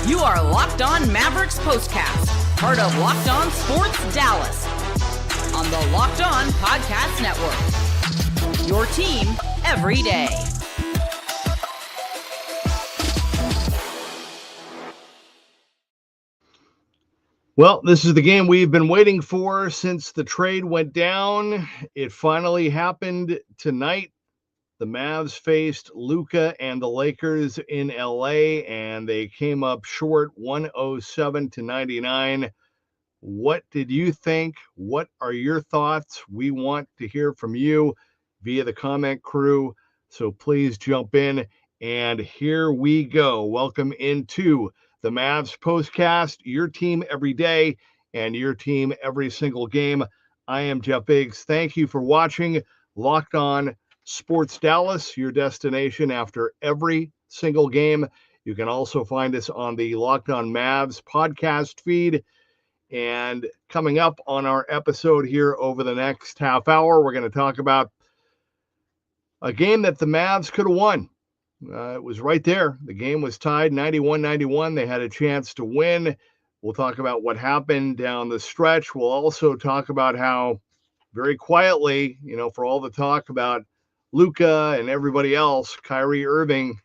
You are Locked On Mavericks Postcast, part of Locked On Sports Dallas, on the Locked On Podcast Network. Your team every day. Well, this is the game we've been waiting for since the trade went down. It finally happened tonight. The Mavs faced Luka and the Lakers in LA, and they came up short 107-99. What did you think? What are your thoughts? We want to hear from you via the comment crew, so please jump in. And here we go. Welcome into the Mavs Postcast, your team every day and your team every single game. I am Jeff Biggs. Thank you for watching Locked On Sports Dallas, your destination after every single game. You can also find us on the Locked On Mavs podcast feed. And coming up on our episode here over the next half hour, we're going to talk about a game that the Mavs could have won. It was right there. The game was tied 91-91. They had a chance to win. We'll talk about what happened down the stretch. We'll also talk about how very quietly, for all the talk about Luka and everybody else, Kyrie Irving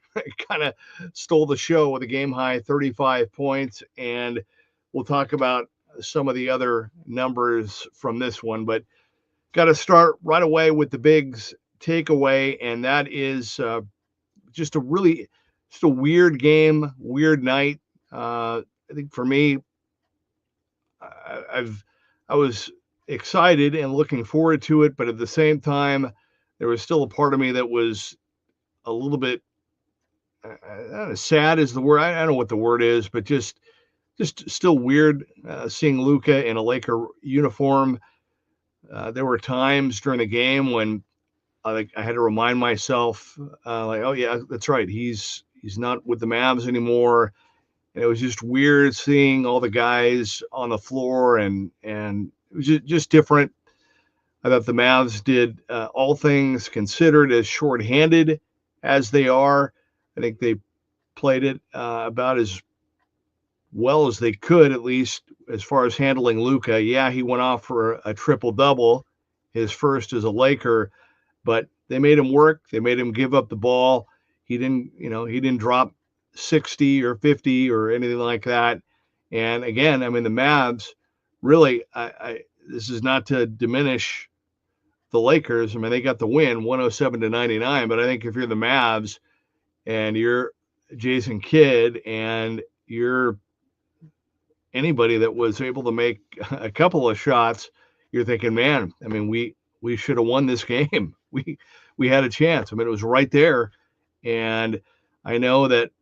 kind of stole the show with a game-high 35 points. And we'll talk about some of the other numbers from this one. But got to start right away with the Biggs takeaway, and that is just a weird game, weird night. I think for me, I was excited and looking forward to it, but at the same time, there was still a part of me that was a little bit sad is the word. I don't know what the word is, but just still weird seeing Luka in a Laker uniform. There were times during the game when I had to remind myself, oh yeah, that's right. He's not with the Mavs anymore. And it was just weird seeing all the guys on the floor, and it was just different. I thought the Mavs did, all things considered, as shorthanded as they are. I think they played it about as well as they could, at least as far as handling Luka. Yeah, he went off for a triple-double, his first as a Laker. But they made him work. They made him give up the ball. He didn't drop 60 or 50 or anything like that. And again, the Mavs really, this is not to diminish the Lakers. They got the win 107-99. But I think if you're the Mavs and you're Jason Kidd and you're anybody that was able to make a couple of shots, you're thinking, man, we should have won this game. We had a chance. It was right there. And I know that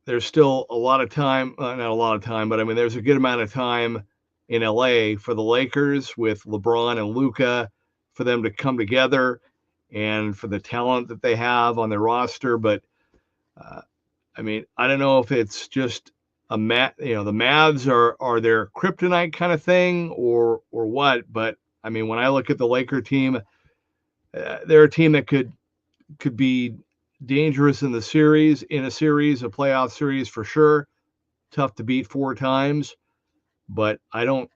there's still a lot of time, not a lot of time, but there's a good amount of time in LA for the Lakers with LeBron and Luka, for them to come together and for the talent that they have on their roster. But I don't know if it's just the Mavs are their kryptonite kind of thing or what, but when I look at the Laker team, they're a team that could be dangerous in a playoff series for sure. Tough to beat 4 times, but I don't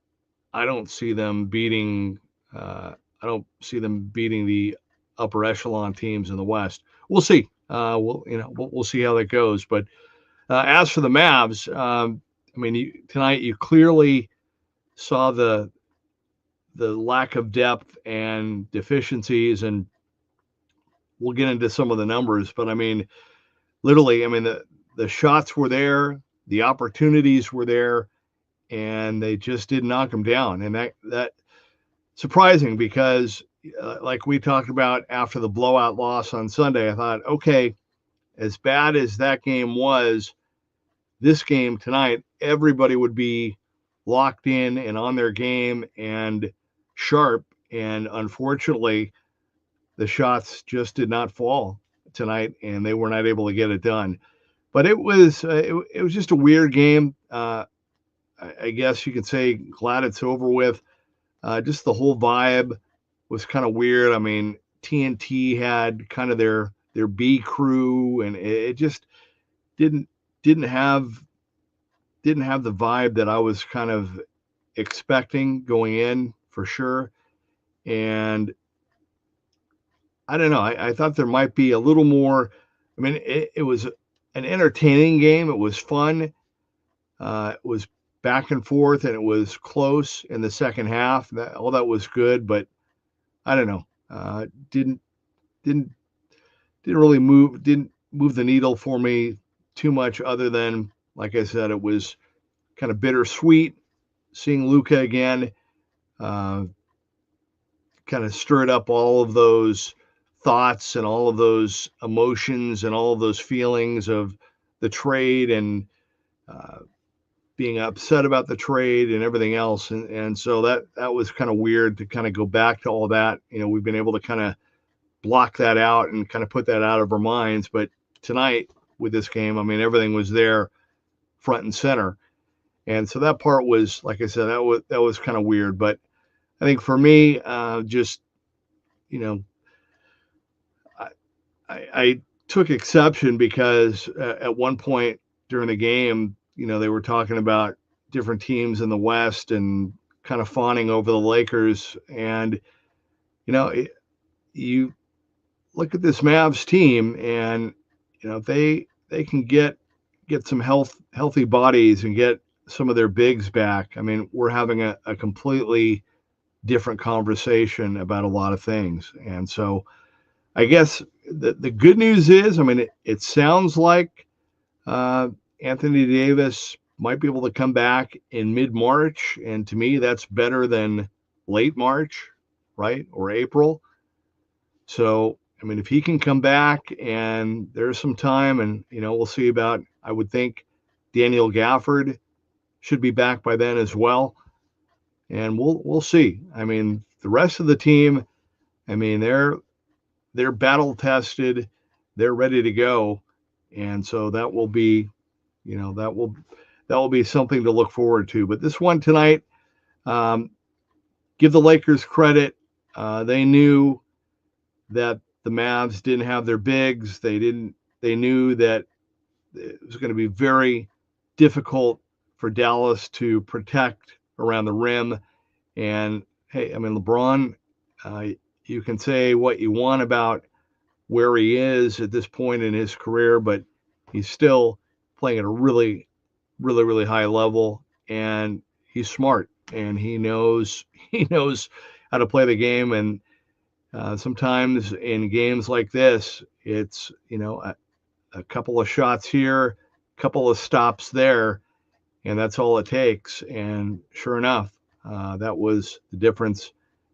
see them beating. I don't see them beating the upper echelon teams in the West. We'll see. We'll see how that goes. But as for the Mavs, tonight you clearly saw the lack of depth and deficiencies, and we'll get into some of the numbers, but literally, the shots were there, the opportunities were there, and they just didn't knock them down. And that surprising, because like we talked about after the blowout loss on Sunday, I thought, okay, as bad as that game was, this game tonight, everybody would be locked in and on their game and sharp. And unfortunately, the shots just did not fall tonight, and they were not able to get it done. But it was just a weird game. I guess you could say glad it's over with. Just the whole vibe was kind of weird. TNT had kind of their B crew, and it just didn't didn't have the vibe that I was kind of expecting going in for sure. And I don't know. I thought there might be a little more. I mean, it was an entertaining game. It was fun. It was back and forth, and it was close in the second half. All that was good, but I don't know. Didn't really didn't move the needle for me too much, other than, like I said, it was kind of bittersweet seeing Luka again. Kind of stirred up all of those thoughts and all of those emotions and all of those feelings of the trade and being upset about the trade and everything else. And so that was kind of weird to kind of go back to all that. We've been able to kind of block that out and kind of put that out of our minds. But tonight with this game, I mean, everything was there front and center. And so that part was, like I said, that was kind of weird. But I think for me, just, I took exception because at one point during the game, they were talking about different teams in the West and kind of fawning over the Lakers. And, you look at this Mavs team and, they can get some healthy bodies and get some of their bigs back. I mean, we're having a completely different conversation about a lot of things. And so I guess the good news is, I mean, it sounds like Anthony Davis might be able to come back in mid-March. And to me, that's better than late March, right? Or April. So, I mean, if he can come back and there's some time, and, we'll see about, I would think Daniel Gafford should be back by then as well. And we'll see. I mean, the rest of the team, I mean, they're battle tested, they're ready to go. And so that will be, that will be something to look forward to. But this one tonight, give the Lakers credit. They knew that the Mavs didn't have their bigs. They knew that it was going to be very difficult for Dallas to protect around the rim. And hey, I mean, LeBron, you can say what you want about where he is at this point in his career, but he's still playing at a really, really, really high level, and he's smart, and he knows how to play the game. And sometimes in games like this, it's, a couple of shots here, a couple of stops there, and that's all it takes. And sure enough, that was the difference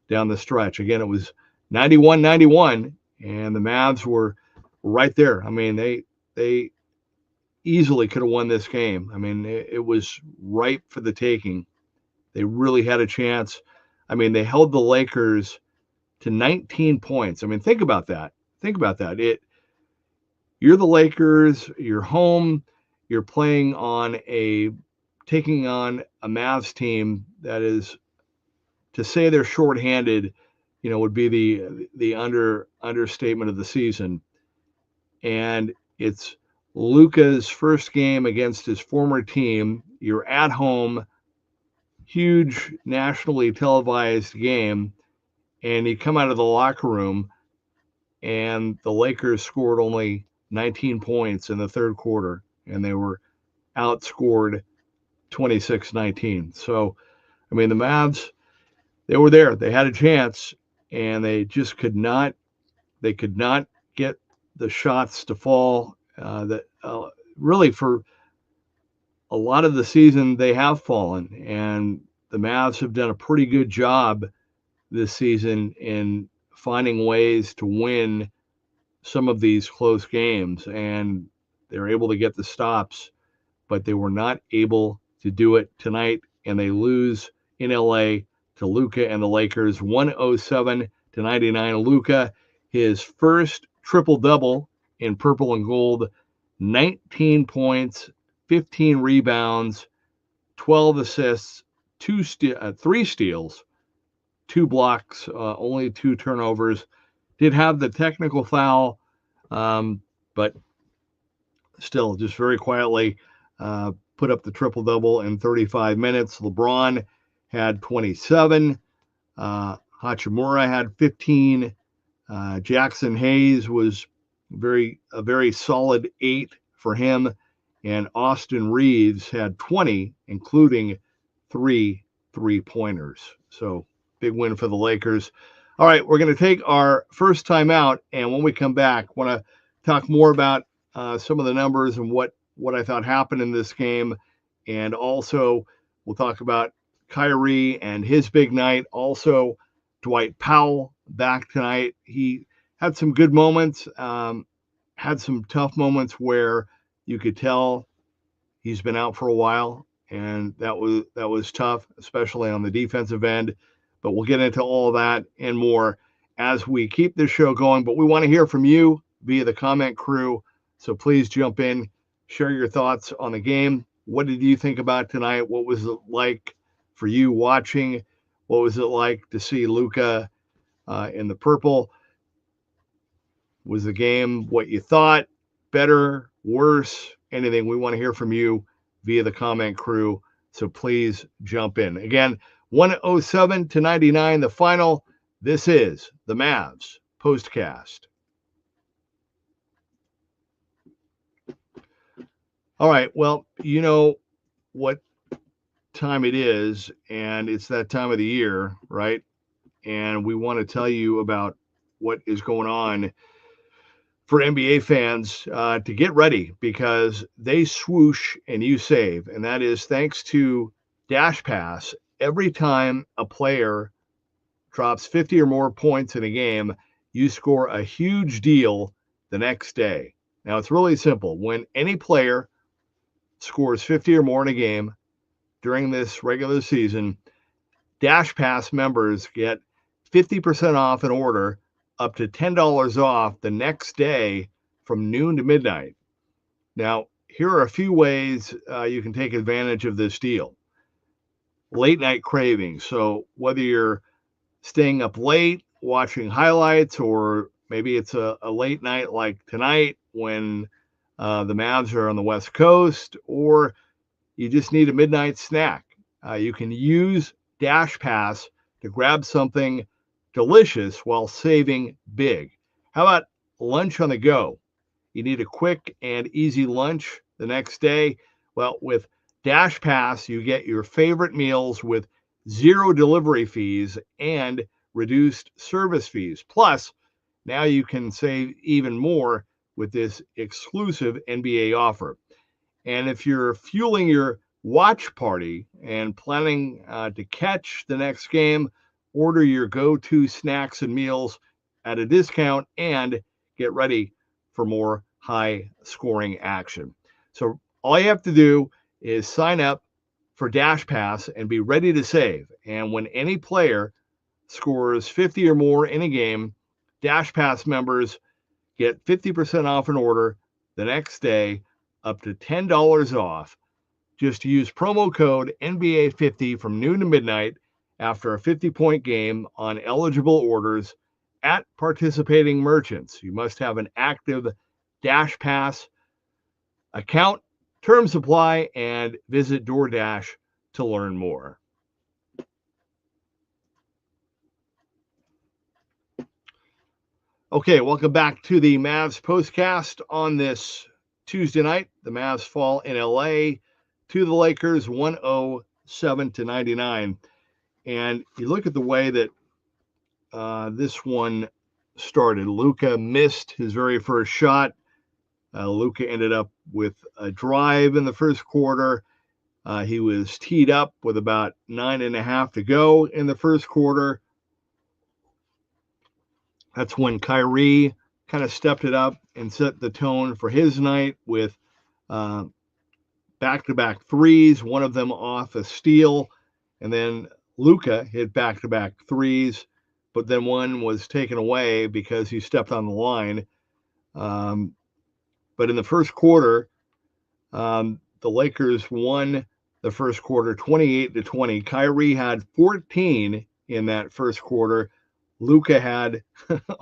down the stretch. Again, it was 91-91, and the Mavs were right there. I mean, they easily could have won this game. I mean, it was ripe for the taking. They really had a chance. I mean, they held the Lakers to 19 points. I mean, think about that. You're the Lakers, you're home, you're taking on a Mavs team that is, to say they're shorthanded, would be the understatement of the season. And it's Luka's first game against his former team. You're at home, huge nationally televised game, and you come out of the locker room and the Lakers scored only 19 points in the third quarter, and they were outscored 26-19. So, I mean, the Mavs, they were there. They had a chance, and they just could not get the shots to fall. Really, for a lot of the season, they have fallen, and the Mavs have done a pretty good job this season in finding ways to win some of these close games, and they're able to get the stops, but they were not able to do it tonight, and they lose in LA to Luka and the Lakers 107-99. Luka, his first triple-double in purple and gold, 19 points, 15 rebounds, 12 assists, 3 steals, 2 blocks, only 2 turnovers. Did have the technical foul, but still just very quietly put up the triple-double in 35 minutes. LeBron had 27. Hachimura had 15. Jackson Hayes was a very solid 8 for him. And Austin Reeves had 20, including 3 3-pointers. So big win for the Lakers. All right, we're going to take our first time out. And when we come back, I want to talk more about some of the numbers and what I thought happened in this game. And also, we'll talk about Kyrie and his big night. Also, Dwight Powell back tonight. He had some good moments, had some tough moments where you could tell he's been out for a while, and that was tough, especially on the defensive end. But we'll get into all of that and more as we keep this show going. But we want to hear from you via the comment crew. So please jump in, share your thoughts on the game. What did you think about tonight? What was it like for you watching? What was it like to see Luka in the purple? Was the game what you thought? Better, worse, anything? We want to hear from you via the comment crew. So please jump in. Again, 107-99, the final. This is the Mavs Postcast. All right, well, you know what time it is, and it's that time of the year, right? And we want to tell you about what is going on for NBA fans to get ready, because they swoosh and you save. And that is thanks to Dash Pass. Every time a player drops 50 or more points in a game, you score a huge deal the next day. Now, it's really simple. When any player scores 50 or more in a game during this regular season, Dash Pass members get 50% off an order, up to $10 off the next day from noon to midnight. Now, here are a few ways you can take advantage of this deal. Late night cravings. So whether you're staying up late watching highlights, or maybe it's a late night like tonight when the Mavs are on the West Coast, or you just need a midnight snack, you can use Dash Pass to grab something delicious while saving big. How about lunch on the go? You need a quick and easy lunch the next day. Well, with Dash Pass, you get your favorite meals with 0 delivery fees and reduced service fees. Plus, now you can save even more with this exclusive NBA offer. And if you're fueling your watch party and planning to catch the next game, order your go-to snacks and meals at a discount and get ready for more high-scoring action. So all you have to do is sign up for Dash Pass and be ready to save. And when any player scores 50 or more in a game, Dash Pass members get 50% off an order the next day, up to $10 off. Just use promo code NBA50 from noon to midnight after a 50-point game on eligible orders at participating merchants. You must have an active Dash Pass account. Terms apply, and visit DoorDash to learn more. Okay, welcome back to the Mavs Postcast on this Tuesday night. The Mavs fall in LA to the Lakers 107-99. And you look at the way that this one started. Luka missed his very first shot. Luka ended up with a drive in the first quarter. He was teed up with about 9.5 to go in the first quarter. That's when Kyrie kind of stepped it up and set the tone for his night with back-to-back threes, one of them off a steal. And then Luka hit back-to-back threes, but then one was taken away because he stepped on the line. But in the first quarter, the Lakers won the first quarter 28-20. Kyrie had 14 in that first quarter. Luka had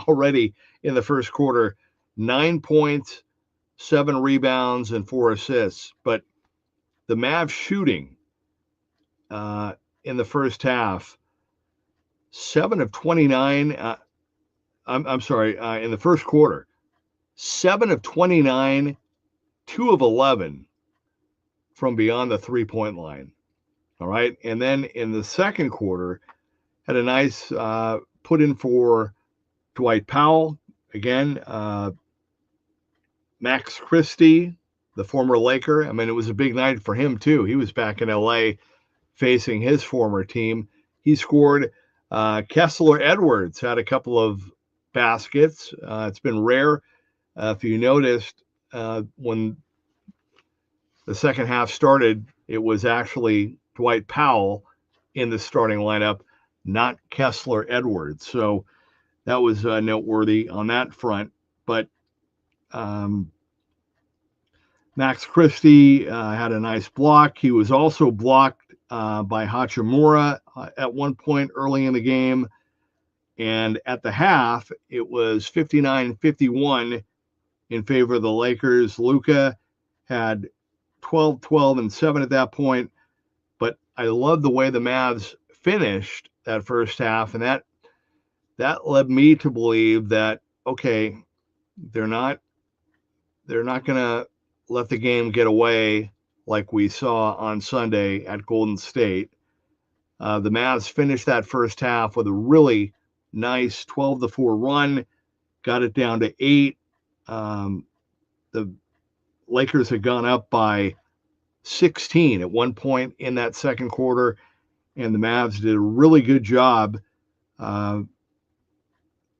already in the first quarter 9 points, 7 rebounds, and 4 assists. But the Mavs shooting in the first half, 7 of 29. I'm sorry, in the first quarter, 7 of 29, 2 of 11 from beyond the 3-point line. All right. And then in the second quarter, had a nice put in for Dwight Powell. Again, Max Christie, the former Laker. I mean, it was a big night for him, too. He was back in LA facing his former team. He scored. Kessler Edwards had a couple of baskets. It's been rare. If you noticed, when the second half started, it was actually Dwight Powell in the starting lineup, not Kessler Edwards. So that was noteworthy on that front. But Max Christie had a nice block. He was also blocked by Hachimura at one point early in the game. And at the half, it was 59-51 in favor of the Lakers. Luka had 12, 12, and 7 at that point. But I love the way the Mavs finished that first half. And that led me to believe that, okay, they're not going to let the game get away like we saw on Sunday at Golden State. The Mavs finished that first half with a really nice 12-4 run, got it down to 8. The Lakers had gone up by 16 at one point in that second quarter, and the Mavs did a really good job, even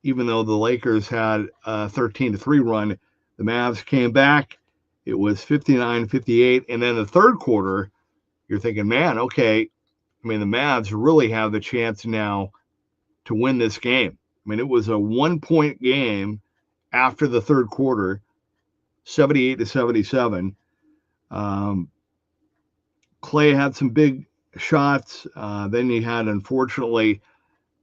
though the Lakers had a 13-3 run. The Mavs came back. It was 59-58, and then the third quarter, you're thinking, man, okay, I mean, the Mavs really have the chance now to win this game. I mean, it was a 1-point game after the third quarter, 78-77. Klay had some big shots. Then you had, unfortunately,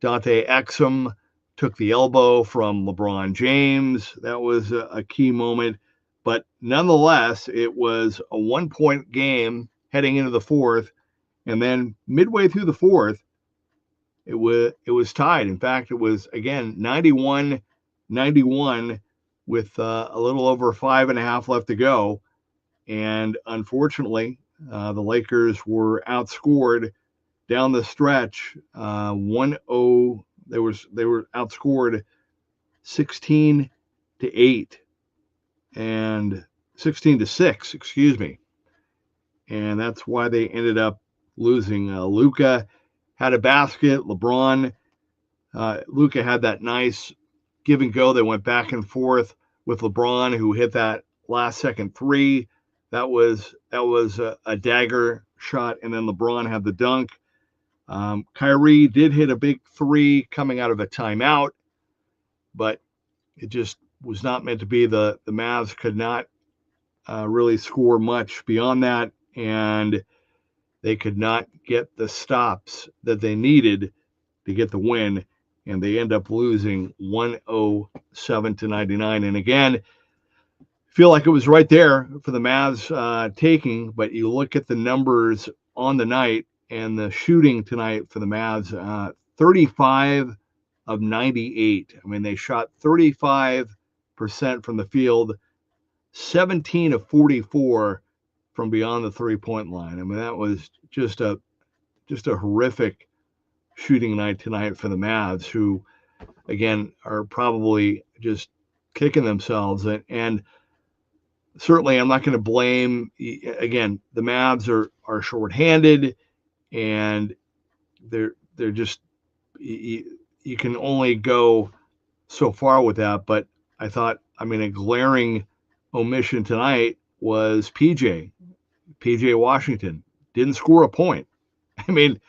Dante Exum took the elbow from LeBron James. That was a key moment. But nonetheless, it was a 1-point game heading into the fourth. And then midway through the fourth, it was tied. In fact, it was, again, 91-91 with a little over 5.5 left to go. And unfortunately, the Lakers were outscored down the stretch 1-0. They were outscored 16-8 and 16-6, excuse me. And that's why they ended up losing. Luka had a basket. Luka had that nice give and go. They went back and forth with LeBron, who hit that last second three. That was a dagger shot, and then LeBron had the dunk. Kyrie did hit a big three coming out of a timeout, but it just was not meant to be. The Mavs could not really score much beyond that, and they could not get the stops that they needed to get the win, and they end up losing 107-99. And again, feel like it was right there for the Mavs taking, but you look at the numbers on the night and the shooting tonight for the Mavs, 35 of 98. I mean, they shot 35% from the field, 17 of 44 from beyond the 3-point line. I mean, that was just a horrific shooting night tonight for the Mavs, who, again, are probably just kicking themselves. And certainly I'm not going to blame, again, the Mavs are shorthanded, and they're just, you can only go so far with that. But I thought, I mean, a glaring omission tonight was PJ Washington didn't score a point. I mean,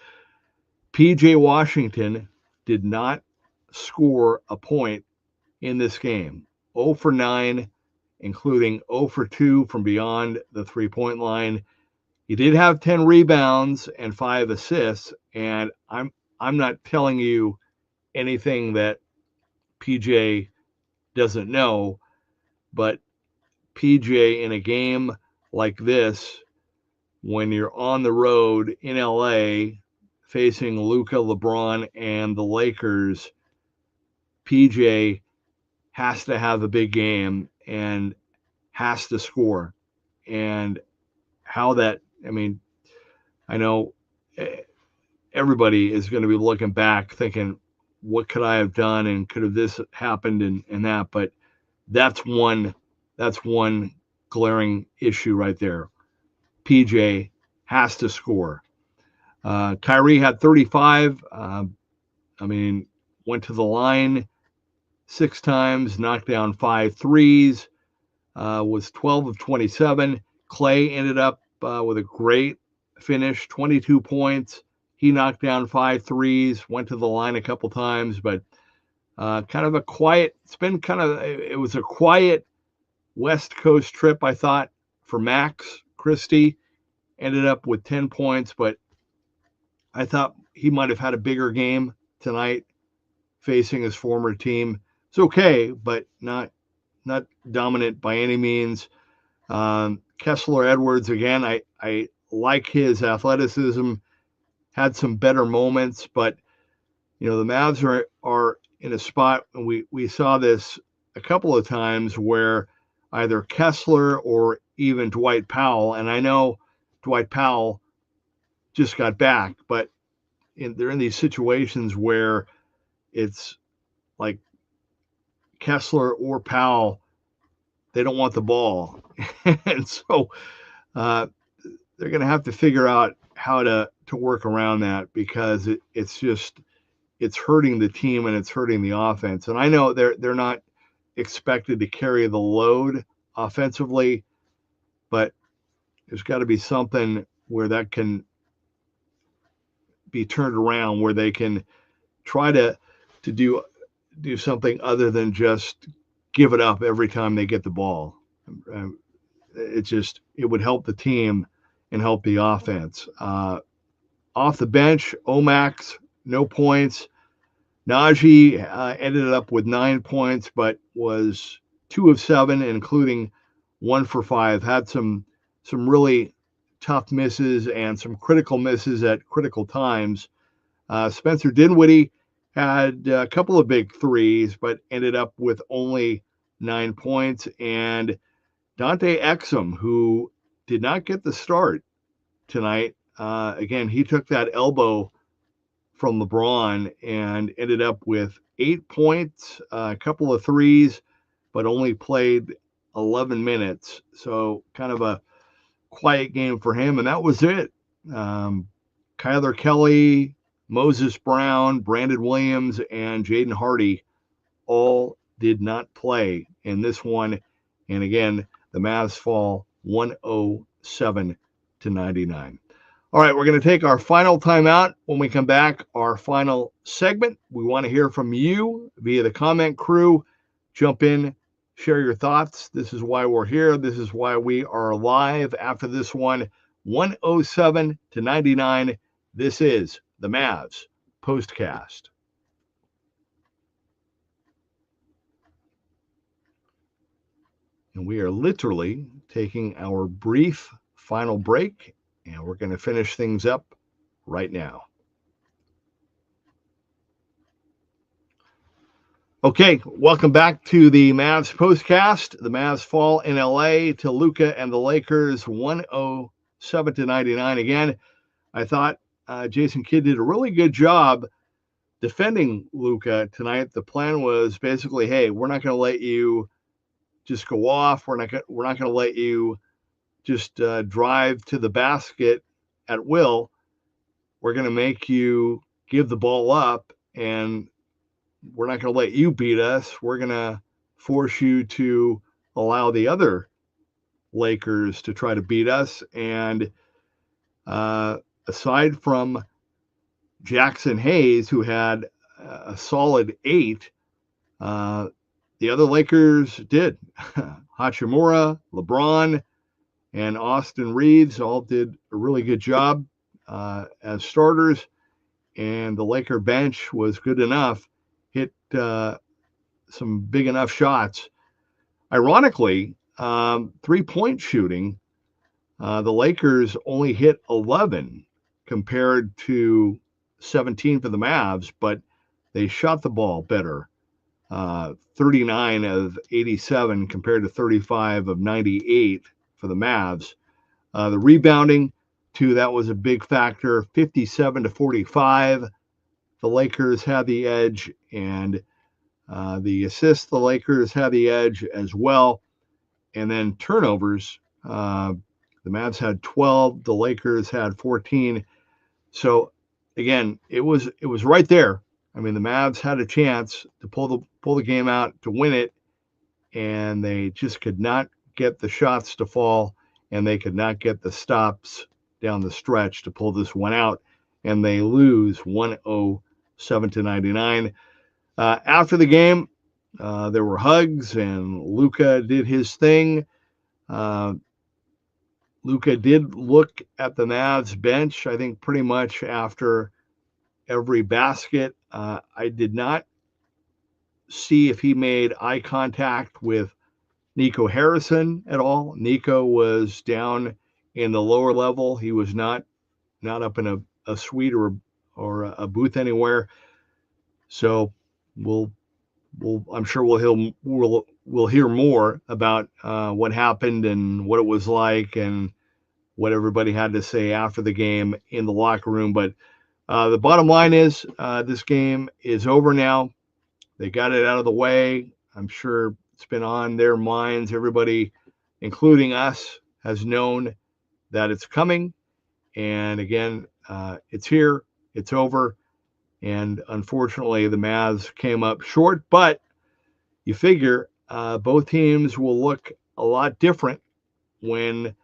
PJ Washington did not score a point in this game. 0 for 9, including 0 for 2 from beyond the 3-point line. He did have 10 rebounds and 5 assists, and I'm not telling you anything that PJ doesn't know, but PJ in a game like this, when you're on the road in LA facing Luka, LeBron, and the Lakers, PJ has to have a big game and has to score. And how that, I mean, I know everybody is going to be looking back thinking, what could I have done and could have this happened and that, but that's one glaring issue right there. PJ has to score. Kyrie had 35. Went to the line 6 times, knocked down 5 threes, was 12 of 27. Klay ended up with a great finish, 22 points. He knocked down 5 threes, went to the line a couple times, but kind of a quiet, it was a quiet West Coast trip, I thought, for Max Christie. Ended up with 10 points, but I thought he might have had a bigger game tonight facing his former team. It's okay, but not dominant by any means. Kessler Edwards, again, I like his athleticism, had some better moments, but the Mavs are in a spot, and we saw this a couple of times where either Kessler or even Dwight Powell, and I know Dwight Powell just got back, but they're in these situations where it's like Kessler or Powell, they don't want the ball. And so they're going to have to figure out how to work around that, because it's hurting the team and it's hurting the offense. And I know they're not expected to carry the load offensively, but there's got to be something where that can be turned around, where they can try to do something other than just give it up every time they get the ball. It would help the team and help the offense. Off the bench, Omax, no points. Najee ended up with 9 points, but was 2 of 7, including 1 for 5. Had some really tough misses and some critical misses at critical times. Spencer Dinwiddie had a couple of big threes, but ended up with only 9 points. And Dante Exum, who did not get the start tonight, again, he took that elbow from LeBron and ended up with 8 points, a couple of threes, but only played 11 minutes. So kind of a quiet game for him, and that was it. Kyler Kelly, Moses Brown, Brandon Williams, and Jaden Hardy all did not play in this one. And again, the Mavs fall 107-99. All right, we're going to take our final timeout. When we come back, our final segment, we want to hear from you via the comment crew. Jump in, share your thoughts. This is why we're here. This is why we are live after this one, 107-99. This is the Mavs Postcast. And we are literally taking our brief final break, and we're going to finish things up right now. Okay, welcome back to the Mavs Postcast. The Mavs fall in LA to Luka and the Lakers 107-99. Again, I thought Jason Kidd did a really good job defending Luka tonight. The plan was basically, hey, we're not going to let you just go off. We're not going to let you just drive to the basket at will. We're going to make you give the ball up, and we're not going to let you beat us. We're going to force you to allow the other Lakers to try to beat us. And aside from Jackson Hayes, who had a solid 8, the other Lakers did. Hachimura, LeBron, and Austin Reeves all did a really good job as starters. And the Laker bench was good enough, hit some big enough shots. Ironically, 3-point shooting, the Lakers only hit 11 compared to 17 for the Mavs, but they shot the ball better. 39 of 87 compared to 35 of 98 for the Mavs. The rebounding, too, that was a big factor. 57 to 45. The Lakers had the edge, and the assists, the Lakers had the edge as well. And then turnovers, the Mavs had 12, the Lakers had 14. So again, it was right there. I mean, the Mavs had a chance to pull the game out, to win it, and they just could not get the shots to fall, and they could not get the stops down the stretch to pull this one out, and they lose 107-99. After the game, there were hugs, and Luka did his thing. Luka did look at the Mavs bench, I think, pretty much after every basket. I did not see if he made eye contact with Nico Harrison at all. Nico was down in the lower level. He was not up in a suite or a booth anywhere. So I'm sure we'll hear more about what happened and what it was like and what everybody had to say after the game in the locker room. But the bottom line is this game is over now. They got it out of the way. I'm sure it's been on their minds. Everybody, including us, has known that it's coming. And again, it's here. It's over. And unfortunately, the Mavs came up short. But you figure both teams will look a lot different when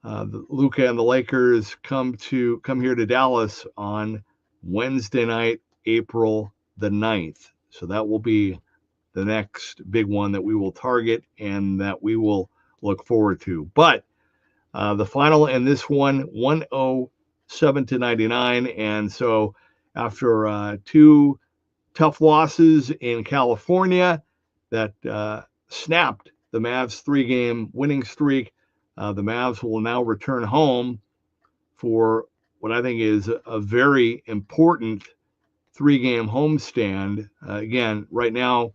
Luka and the Lakers come here to Dallas on Wednesday night, April the 9th. So that will be the next big one that we will target and that we will look forward to. But the final in this one, 107-99. And so after two tough losses in California that snapped the Mavs' 3-game winning streak, the Mavs will now return home for what I think is a very important 3-game homestand. Again, right now,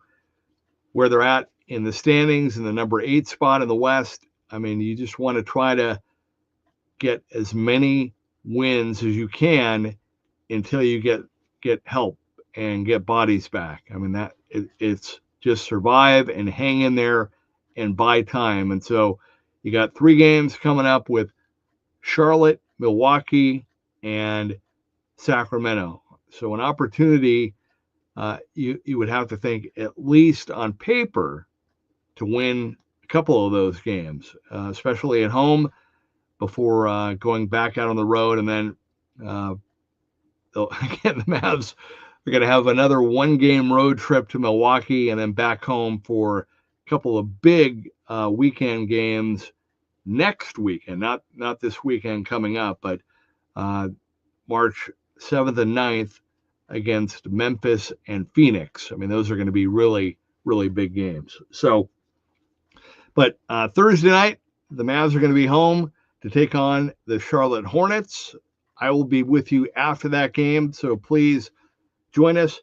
where they're at in the standings, in the number 8 spot in the West, I mean, you just want to try to get as many wins as you can until you get help and get bodies back. I mean, it's just survive and hang in there and buy time. And so you got 3 games coming up with Charlotte, Milwaukee, and Sacramento. So an opportunity, you would have to think, at least on paper, to win a couple of those games, especially at home, before going back out on the road. And then, again, the Mavs are going to have another 1-game road trip to Milwaukee and then back home for a couple of big weekend games next weekend, not this weekend coming up, but March 7th and 9th against Memphis and Phoenix. I mean, those are going to be really, really big games. So, but Thursday night, the Mavs are going to be home to take on the Charlotte Hornets. I will be with you after that game, so please join us.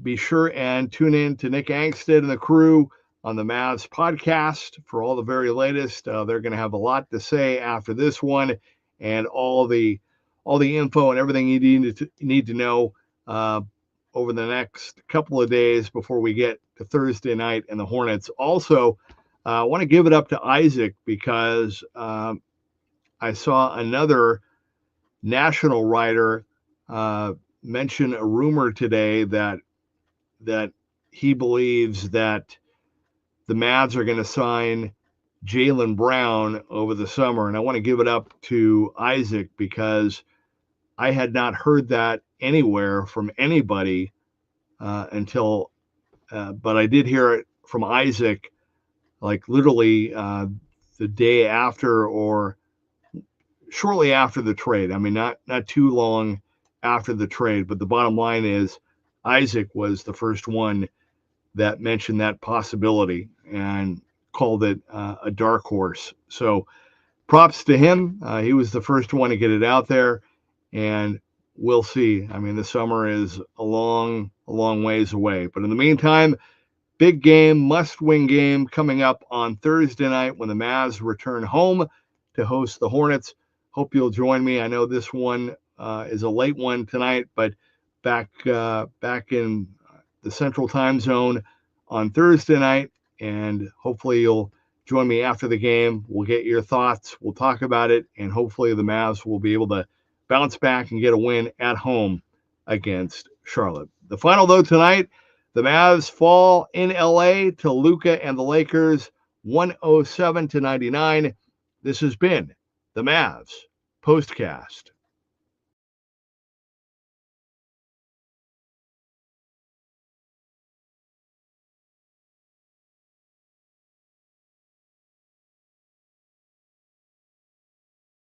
Be sure and tune in to Nick Angstead and the crew on the Mavs podcast for all the very latest. They're going to have a lot to say after this one, and all the info and everything you need to know over the next couple of days before we get to Thursday night and the Hornets. Also, I want to give it up to Isaac because I saw another national writer mention a rumor today that he believes that the Mavs are going to sign Jaylen Brown over the summer. And I want to give it up to Isaac because I had not heard that anywhere from anybody but I did hear it from Isaac, like literally the day after or shortly after the trade. I mean, not too long after the trade, but the bottom line is Isaac was the first one that mentioned that possibility. And of called it a dark horse. So props to him. He was the first one to get it out there, and we'll see. I mean, the summer is a long ways away. But in the meantime, big game, must-win game coming up on Thursday night when the Mavs return home to host the Hornets. Hope you'll join me. I know this one is a late one tonight, but back in the Central Time Zone on Thursday night, and hopefully you'll join me after the game. We'll get your thoughts. We'll talk about it, and hopefully the Mavs will be able to bounce back and get a win at home against Charlotte. The final, though, tonight, the Mavs fall in LA to Luka and the Lakers 107-99. This has been the Mavs Postcast.